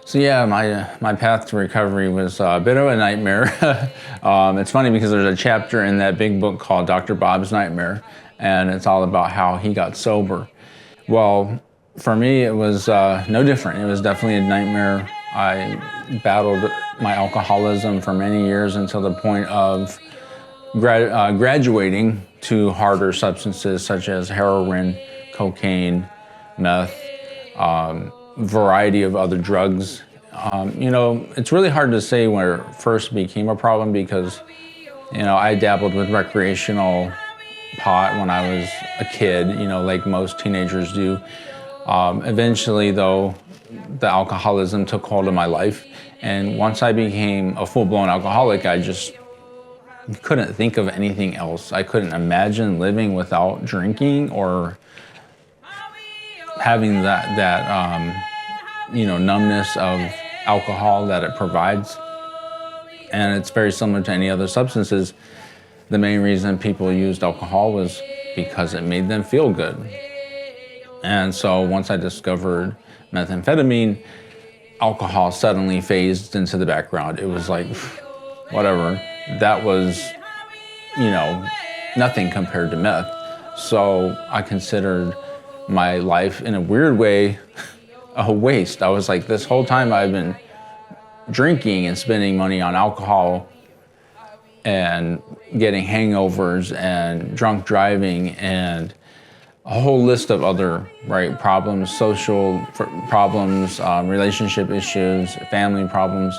So yeah, my path to recovery was a bit of a nightmare. It's funny because there's a chapter in that big book called Dr. Bob's Nightmare, and it's all about how he got sober. Well, for me, it was no different. It was definitely a nightmare. I battled my alcoholism for many years until the point of graduating to harder substances such as heroin, cocaine, meth, variety of other drugs. It's really hard to say where it first became a problem because, I dabbled with recreational pot when I was a kid, like most teenagers do. Eventually, though, the alcoholism took hold of my life. And once I became a full-blown alcoholic, I just couldn't think of anything else. I couldn't imagine living without drinking or having that numbness of alcohol that it provides. And it's very similar to any other substances. The main reason people used alcohol was because it made them feel good. And so once I discovered methamphetamine, alcohol suddenly phased into the background. It was like, whatever. That was, nothing compared to meth. So I considered my life in a weird way a waste. I was like, this whole time I've been drinking and spending money on alcohol and getting hangovers and drunk driving and a whole list of other problems, social problems, relationship issues, family problems.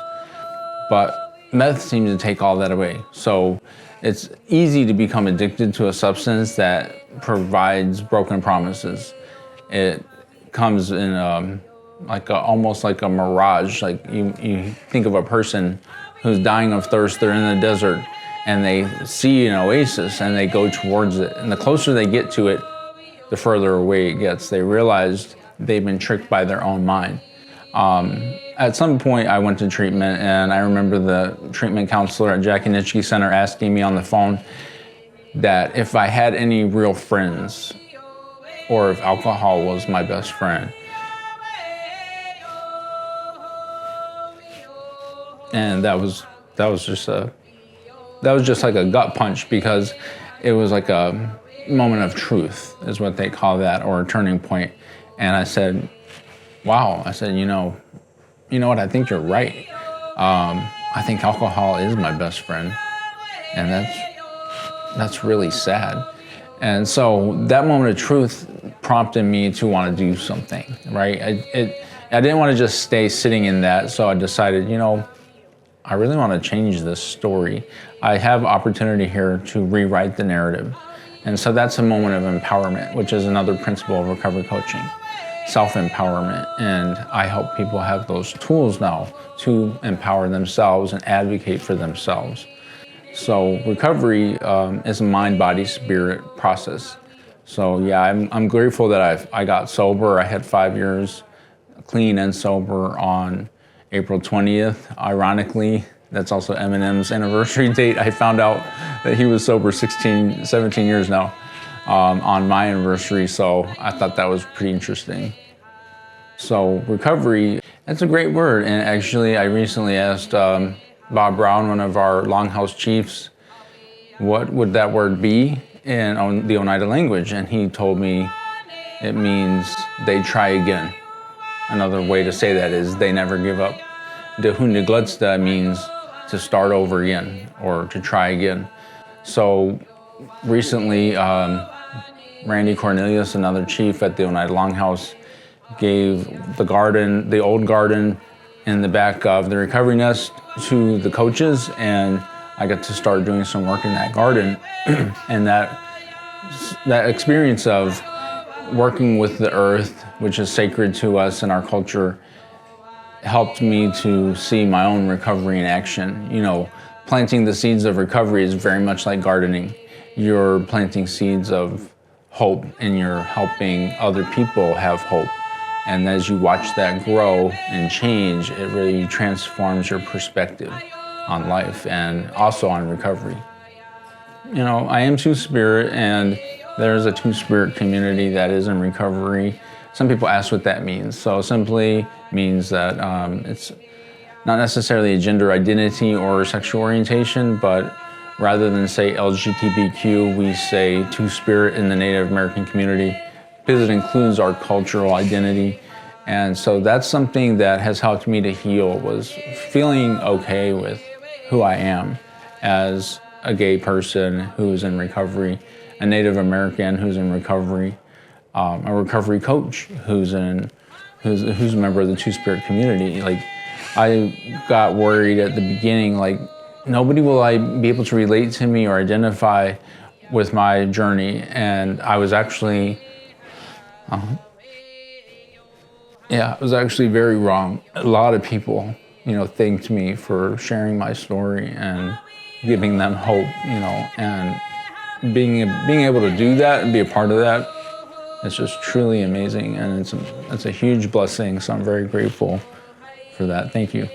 But meth seems to take all that away. So it's easy to become addicted to a substance that provides broken promises. It comes in almost like a mirage. Like you think of a person who's dying of thirst, they're in the desert, and they see an oasis and they go towards it. And the closer they get to it, the further away it gets. They realized they've been tricked by their own mind. At some point, I went to treatment, and I remember the treatment counselor at Jack and Nitschke Center asking me on the phone that if I had any real friends, or if alcohol was my best friend. And that was just like a gut punch, because it was like a moment of truth, is what they call that, or a turning point. And I said, wow, you know what, I think you're right. I think alcohol is my best friend. And that's really sad. And so that moment of truth prompted me to want to do something, right? I didn't want to just stay sitting in that, so I decided, I really want to change this story. I have opportunity here to rewrite the narrative. And so that's a moment of empowerment, which is another principle of recovery coaching, self-empowerment. And I help people have those tools now to empower themselves and advocate for themselves. So recovery is a mind, body, spirit process. So yeah, I'm grateful that I got sober. I had 5 years clean and sober on April 20th. Ironically, that's also Eminem's anniversary date. I found out that he was sober 17 years now on my anniversary. So I thought that was pretty interesting. So recovery, that's a great word. And actually, I recently asked Bob Brown, one of our Longhouse chiefs, what would that word be in the Oneida language? And he told me it means they try again. Another way to say that is they never give up. Dehundeglutsta means to start over again or to try again. So recently, Randy Cornelius, another chief at the Oneida Longhouse, gave the old garden in the back of the recovery nest to the coaches, and I got to start doing some work in that garden. And that experience of working with the earth, which is sacred to us in our culture, helped me to see my own recovery in action. Planting the seeds of recovery is very much like gardening. You're planting seeds of hope, and you're helping other people have hope. And as you watch that grow and change, it really transforms your perspective on life and also on recovery. I am Two-Spirit, and there's a Two-Spirit community that is in recovery. Some people ask what that means. So simply, means that it's not necessarily a gender identity or sexual orientation, but rather than say LGBTQ, we say Two-Spirit in the Native American community, because it includes our cultural identity. And so that's something that has helped me to heal, was feeling okay with who I am as a gay person who's in recovery, a Native American who's in recovery, a recovery coach who's a member of the Two-Spirit community. Like, I got worried at the beginning, like, nobody will be able to relate to me or identify with my journey. And I was actually, I was actually very wrong. A lot of people, thanked me for sharing my story and giving them hope, and being able to do that and be a part of that, it's just truly amazing. And it's a huge blessing. So I'm very grateful for that. Thank you.